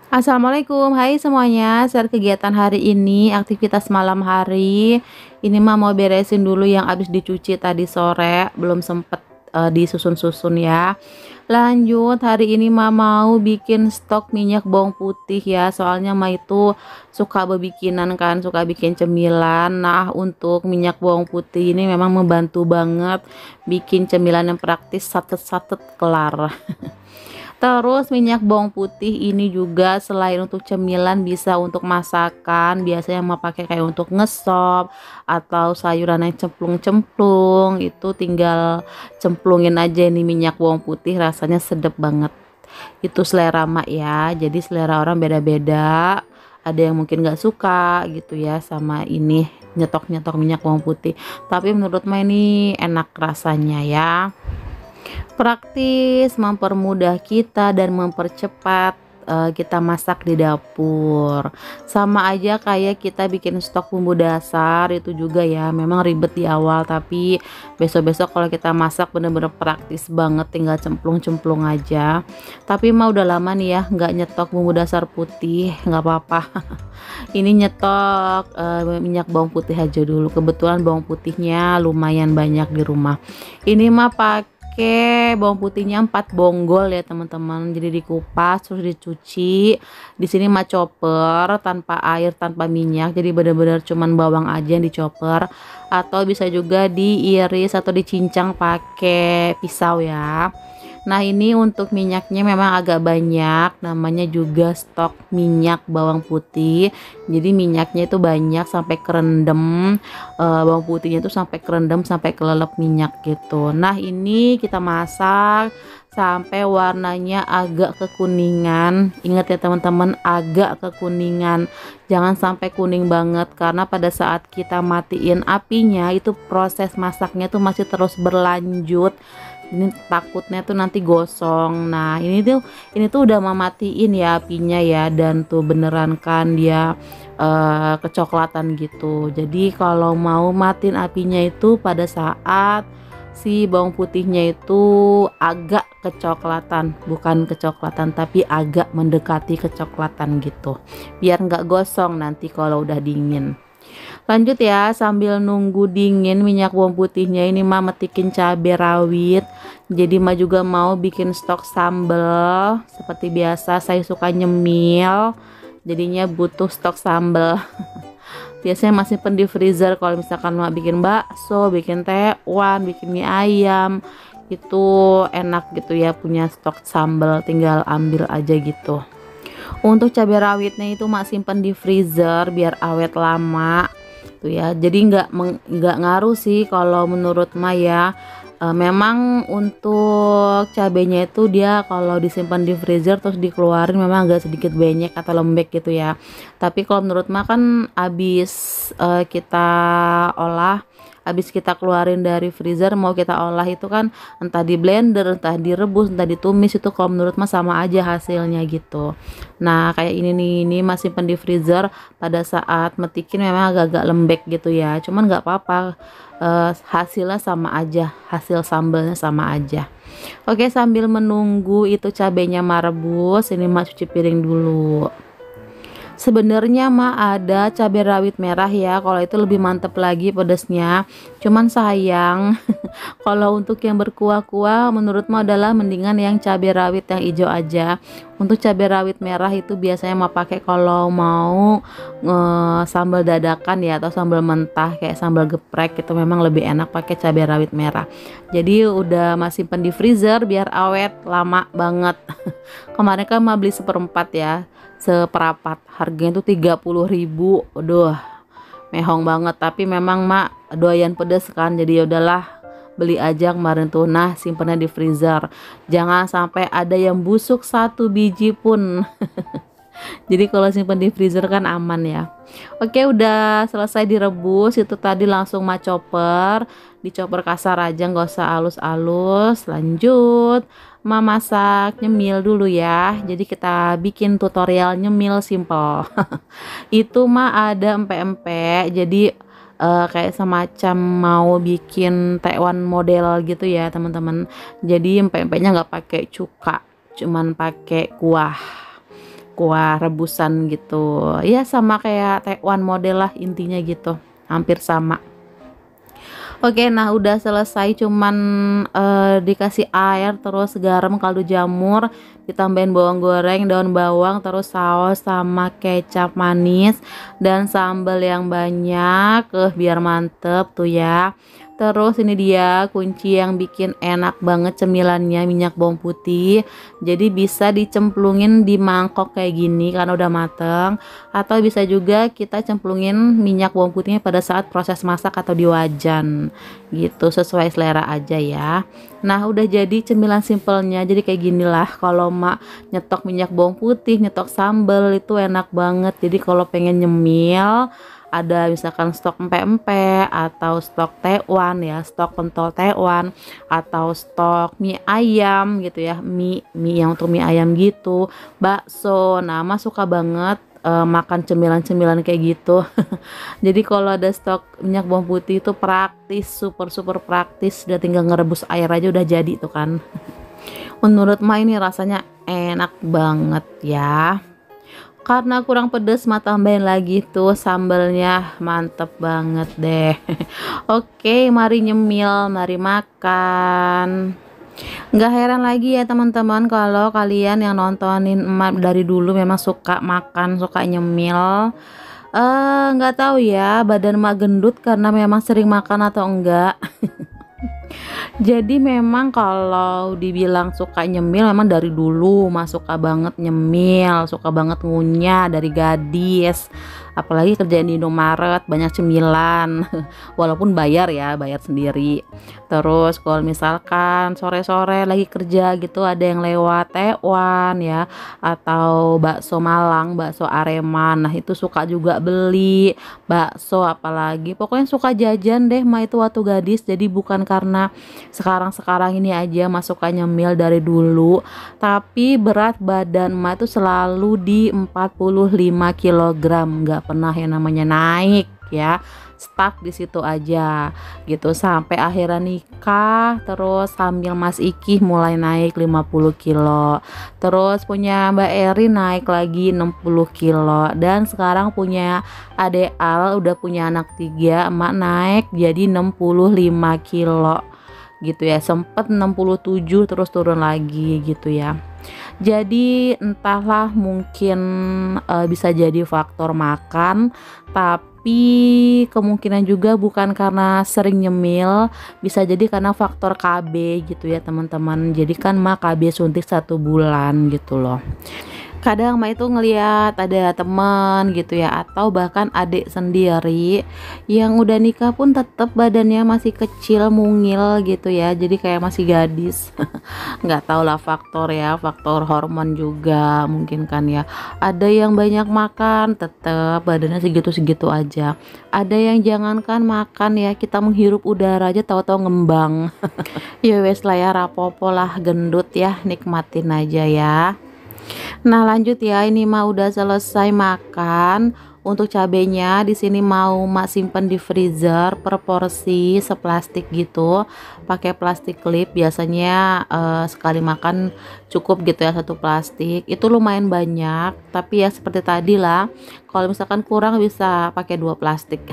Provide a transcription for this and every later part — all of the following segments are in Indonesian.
Assalamualaikum, hai semuanya. Share kegiatan hari ini, aktivitas malam hari. Ini mah mau beresin dulu yang habis dicuci tadi sore, belum sempet disusun-susun ya. Lanjut, hari ini mah mau bikin stok minyak bawang putih ya. Soalnya mah itu suka bebikinan kan, suka bikin cemilan. Nah, untuk minyak bawang putih ini memang membantu banget bikin cemilan yang praktis, satet-satet kelar. Terus minyak bawang putih ini juga selain untuk cemilan bisa untuk masakan, biasanya mau pakai kayak untuk ngesop atau sayuran yang cemplung-cemplung, itu tinggal cemplungin aja ini minyak bawang putih, rasanya sedep banget. Itu selera mak ya, jadi selera orang beda-beda. Ada yang mungkin gak suka gitu ya sama ini nyetok-nyetok minyak bawang putih. Tapi menurut mak ini enak rasanya ya. Praktis, mempermudah kita dan mempercepat kita masak di dapur. Sama aja kayak kita bikin stok bumbu dasar itu juga ya. Memang ribet di awal, tapi besok-besok kalau kita masak bener-bener praktis banget, tinggal cemplung-cemplung aja. Tapi mah udah lama nih ya nggak nyetok bumbu dasar putih, nggak apa-apa. Ini nyetok minyak bawang putih aja dulu. Kebetulan bawang putihnya lumayan banyak di rumah. Ini mah pakai bawang putihnya 4 bonggol ya teman-teman, jadi dikupas terus dicuci. Di sini mah chopper tanpa air, tanpa minyak, jadi benar-benar cuman bawang aja yang dichopper, atau bisa juga diiris atau dicincang pakai pisau ya. Nah, ini untuk minyaknya memang agak banyak, namanya juga stok minyak bawang putih. Jadi minyaknya itu banyak sampai kerendam, bawang putihnya itu sampai kerendam, sampai kelelep minyak gitu. Nah, ini kita masak sampai warnanya agak kekuningan. Ingat ya teman-teman, agak kekuningan. Jangan sampai kuning banget, karena pada saat kita matiin apinya itu proses masaknya tuh masih terus berlanjut. Ini takutnya tuh nanti gosong. Nah, ini tuh udah mematiin ya apinya ya, dan tuh beneran kan dia kecoklatan gitu. Jadi kalau mau matiin apinya itu pada saat si bawang putihnya itu agak kecoklatan, bukan kecoklatan tapi agak mendekati kecoklatan gitu, biar nggak gosong nanti kalau udah dingin. Lanjut ya, sambil nunggu dingin minyak bawang putihnya, ini mah metikin cabai rawit. Jadi mah juga mau bikin stok sambal. Seperti biasa saya suka nyemil, jadinya butuh stok sambal. Biasanya masih simpen di freezer kalau misalkan mau bikin bakso, bikin tekwan, bikin mie ayam. Itu enak gitu ya, punya stok sambal, tinggal ambil aja gitu. Untuk cabai rawitnya itu mak simpen di freezer biar awet lama tuh ya. Jadi nggak ngaruh sih kalau menurut Maya. Memang untuk cabenya itu dia kalau disimpan di freezer terus dikeluarin memang agak sedikit banyak atau lembek gitu ya. Tapi kalau menurut Ma kan habis kita olah, habis kita keluarin dari freezer mau kita olah itu kan entah di blender, entah direbus, entah ditumis, itu kalau menurut mah sama aja hasilnya gitu. Nah, kayak ini nih, ini masih simpen di freezer, pada saat metikin memang agak-agak lembek gitu ya. Cuman nggak apa-apa, hasilnya sama aja, hasil sambalnya sama aja. Oke, sambil menunggu itu cabenya merebus, ini mah cuci piring dulu. Sebenarnya mah ada cabai rawit merah ya, kalau itu lebih mantep lagi pedesnya. Cuman sayang kalau untuk yang berkuah-kuah menurut mah adalah mendingan yang cabai rawit yang hijau aja. Untuk cabai rawit merah itu biasanya mah pakai kalau mau sambal dadakan ya, atau sambal mentah kayak sambal geprek, itu memang lebih enak pakai cabai rawit merah. Jadi udah masih simpen di freezer biar awet lama banget. Kemarin kan mah beli seperempat ya, seperapat, harganya tuh 30.000. Aduh, mehong banget, tapi memang mak doyan pedes kan, jadi ya udahlah beli aja kemarin tuh. Nah, simpennya di freezer, jangan sampai ada yang busuk satu biji pun. Jadi kalau simpen di freezer kan aman ya. Oke, udah selesai direbus itu tadi, langsung mah chopper, dicoper kasar aja, nggak usah halus-halus. Lanjut masak nyemil dulu ya. Jadi kita bikin tutorial nyemil simple. Itu mah ada empek-empek, jadi kayak semacam mau bikin tekwan model gitu ya teman-teman. Jadi empek-empeknya nggak pakai cuka, cuman pakai kuah. kuah rebusan gitu ya, sama kayak tekwan model lah intinya gitu, hampir sama. Oke, nah udah selesai, cuman dikasih air, terus garam, kaldu jamur, ditambahin bawang goreng, daun bawang, terus saus sama kecap manis dan sambal yang banyak, biar mantep tuh ya. Terus ini dia kunci yang bikin enak banget cemilannya, minyak bawang putih. Jadi bisa dicemplungin di mangkok kayak gini karena udah mateng, atau bisa juga kita cemplungin minyak bawang putihnya pada saat proses masak atau di wajan gitu, sesuai selera aja ya. Nah udah jadi cemilan simpelnya, jadi kayak ginilah. Kalau mak nyetok minyak bawang putih, nyetok sambal itu enak banget. Jadi kalau pengen nyemil, ada misalkan stok empe-empe atau stok tekwan ya, stok pentol tekwan, atau stok mie ayam gitu ya, mie yang untuk mie ayam gitu, bakso. Nah mas suka banget makan cemilan-cemilan kayak gitu. Jadi kalau ada stok minyak bawang putih itu praktis, super praktis, udah tinggal ngerebus air aja udah jadi tuh kan. Menurut Ma ini rasanya enak banget ya. Karena kurang pedes, Ma tambahin lagi tuh sambalnya, mantep banget deh. Oke, mari nyemil, mari makan. Nggak heran lagi ya teman-teman kalau kalian yang nontonin emak dari dulu memang suka makan, suka nyemil. Nggak tahu ya badan emak gendut karena memang sering makan atau enggak. Jadi memang kalau dibilang suka nyemil, memang dari dulu Mas suka banget nyemil, suka banget ngunyah dari gadis. Apalagi kerjaan di Indomaret banyak cemilan. Walaupun bayar ya, bayar sendiri. Terus kalau misalkan sore-sore lagi kerja gitu ada yang lewat tekwan ya, atau bakso Malang, bakso Areman. Nah, itu suka juga beli bakso, apalagi pokoknya suka jajan deh Ma itu waktu gadis. Jadi bukan karena sekarang ini aja Mas suka nyemil dari dulu, tapi berat badan Ma itu selalu di 45 kg, nggak pernah yang namanya naik ya, stuck di situ aja gitu sampai akhirnya nikah. Terus sambil Mas Iki mulai naik 50 kilo, terus punya Mbak Eri naik lagi 60 kilo, dan sekarang punya Ade Al udah punya anak 3, emak naik jadi 65 kilo gitu ya, sempet 67 terus turun lagi gitu ya. Jadi entahlah, mungkin bisa jadi faktor makan, tapi kemungkinan juga bukan karena sering nyemil, bisa jadi karena faktor KB gitu ya teman-teman. Jadi kan Ma KB suntik 1 bulan gitu loh. Kadang Ma itu ngeliat ada temen gitu ya, atau bahkan adik sendiri yang udah nikah pun tetap badannya masih kecil, mungil gitu ya, jadi kayak masih gadis. Nggak tau lah, faktor ya, faktor hormon juga mungkin kan ya. Ada yang banyak makan tetap badannya segitu-segitu aja, ada yang jangankan makan ya, kita menghirup udara aja tahu-tahu ngembang. Ya wes lah ya, rapopo lah gendut ya, nikmatin aja ya. Nah lanjut ya, ini mah udah selesai makan. Untuk cabenya di sini mau Mak simpen di freezer per porsi seplastik gitu, pakai plastik klip. Biasanya sekali makan cukup gitu ya, 1 plastik itu lumayan banyak, tapi ya seperti tadi lah, kalau misalkan kurang bisa pakai 2 plastik.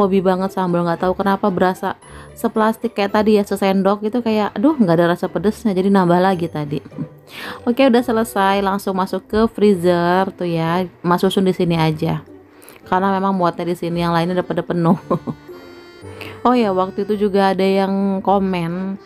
Hobi banget sambal, nggak tahu kenapa berasa seplastik kayak tadi ya, sesendok gitu, kayak aduh nggak ada rasa pedesnya, jadi nambah lagi tadi. Oke udah selesai, langsung masuk ke freezer tuh ya, Mas susun di sini aja karena memang muatnya di sini, yang lainnya udah pada penuh. Oh ya, waktu itu juga ada yang komen,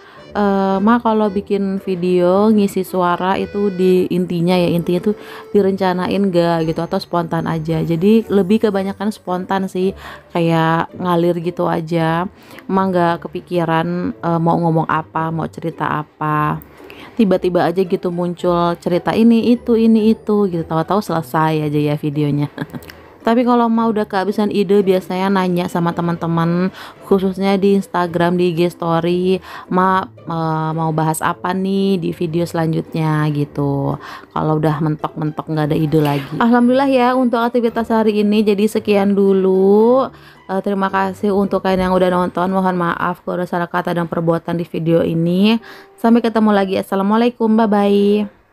Ma kalau bikin video ngisi suara itu di intinya tuh direncanain gak gitu atau spontan aja. Jadi lebih kebanyakan spontan sih, kayak ngalir gitu aja. Ma nggak kepikiran mau ngomong apa, mau cerita apa, tiba-tiba aja gitu muncul cerita ini itu gitu, tahu-tahu selesai aja ya videonya. Tapi kalau mau udah kehabisan ide, biasanya nanya sama teman-teman, khususnya di Instagram, di IG story, mau bahas apa nih di video selanjutnya gitu. Kalau udah mentok-mentok nggak ada ide lagi. Alhamdulillah ya untuk aktivitas hari ini. Jadi sekian dulu. Terima kasih untuk kalian yang udah nonton. Mohon maaf kalau ada salah kata dan perbuatan di video ini. Sampai ketemu lagi. Assalamualaikum, bye bye.